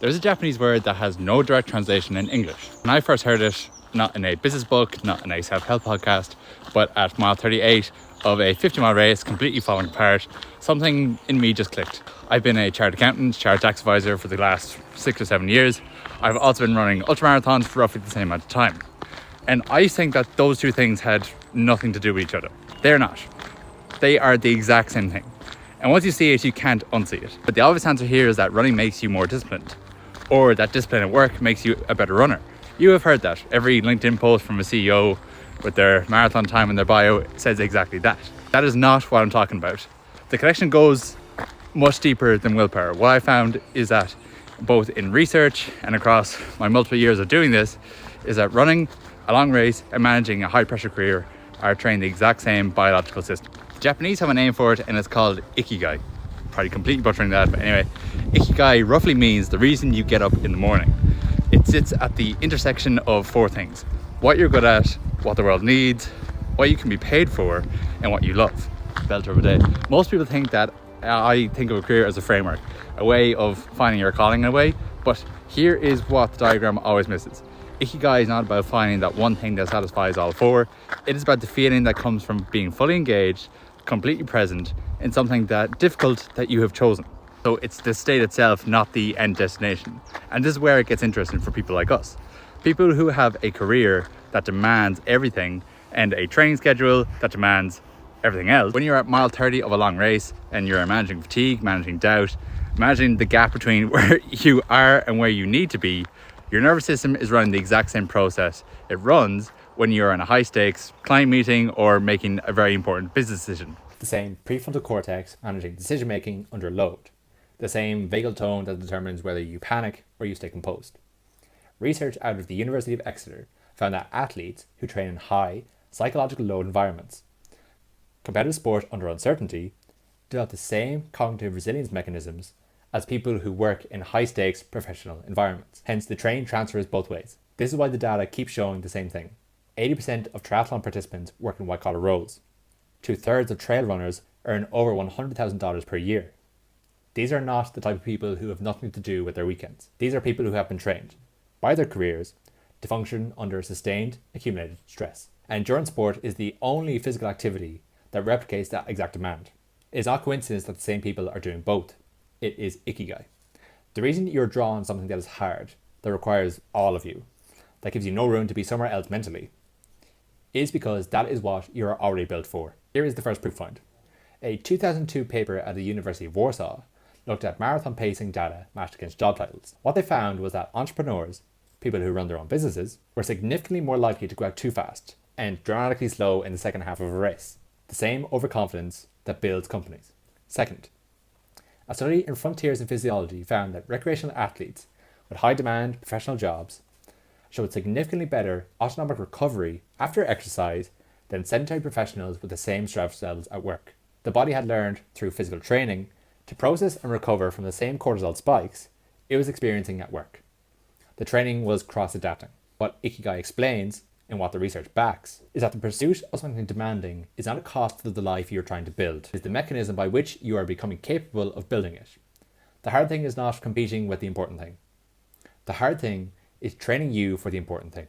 There's a Japanese word that has no direct translation in English. When I first heard it, not in a business book, not in a self-help podcast, but at mile 38 of a 50-mile race, completely falling apart, something in me just clicked. I've been a chartered accountant, chartered tax advisor for the last 6 or 7 years. I've also been running ultramarathons for roughly the same amount of time. And I think that those two things had nothing to do with each other. They're not. They are the exact same thing. And once you see it, you can't unsee it. But the obvious answer here is that running makes you more disciplined, or that discipline at work makes you a better runner. You have heard that. Every LinkedIn post from a CEO with their marathon time in their bio says exactly that. That is not what I'm talking about. The connection goes much deeper than willpower. What I found is that both in research and across my multiple years of doing this, is that running a long race and managing a high pressure career are trained the exact same biological system. The Japanese have a name for it, and it's called Ikigai. Probably completely butchering that, but anyway, Ikigai roughly means the reason you get up in the morning. It sits at the intersection of four things: what you're good at, what the world needs, what you can be paid for, and what you love. Belter of a day. Most people think that I think of a career as a framework, a way of finding your calling in a way, but here is what the diagram always misses. Ikigai is not about finding that one thing that satisfies all four. It is about the feeling that comes from being fully engaged, completely present in something that difficult that you have chosen. So it's the state itself, not the end destination. And this is where it gets interesting for people like us. People who have a career that demands everything and a training schedule that demands everything else. When you're at mile 30 of a long race and you're managing fatigue, managing doubt, managing the gap between where you are and where you need to be, your nervous system is running the exact same process it runs when you're in a high stakes client meeting or making a very important business decision. The same prefrontal cortex managing decision making under load. The same vagal tone that determines whether you panic or you stay composed. Research out of the University of Exeter found that athletes who train in high psychological load environments, competitive sport under uncertainty, develop the same cognitive resilience mechanisms as people who work in high-stakes professional environments. Hence, the training transfers both ways. This is why the data keeps showing the same thing. 80% of triathlon participants work in white-collar roles. 2/3 of trail runners earn over $100,000 per year. These are not the type of people who have nothing to do with their weekends. These are people who have been trained by their careers to function under sustained, accumulated stress. And endurance sport is the only physical activity that replicates that exact demand. It is not coincidence that the same people are doing both. It is Ikigai. The reason you're drawn to something that is hard, that requires all of you, that gives you no room to be somewhere else mentally, is because that is what you're already built for. Here is the first proof point. A 2002 paper at the University of Warsaw looked at marathon pacing data matched against job titles. What they found was that entrepreneurs, people who run their own businesses, were significantly more likely to go out too fast and dramatically slow in the second half of a race. The same overconfidence that builds companies. Second, a study in Frontiers in Physiology found that recreational athletes with high demand professional jobs showed significantly better autonomic recovery after exercise than sedentary professionals with the same stress levels at work. The body had learned through physical training to process and recover from the same cortisol spikes it was experiencing at work. The training was cross-adapting. What Ikigai explains, and what the research backs, is that the pursuit of something demanding is not a cost to the life you're trying to build. It is the mechanism by which you are becoming capable of building it. The hard thing is not competing with the important thing. The hard thing is training you for the important thing.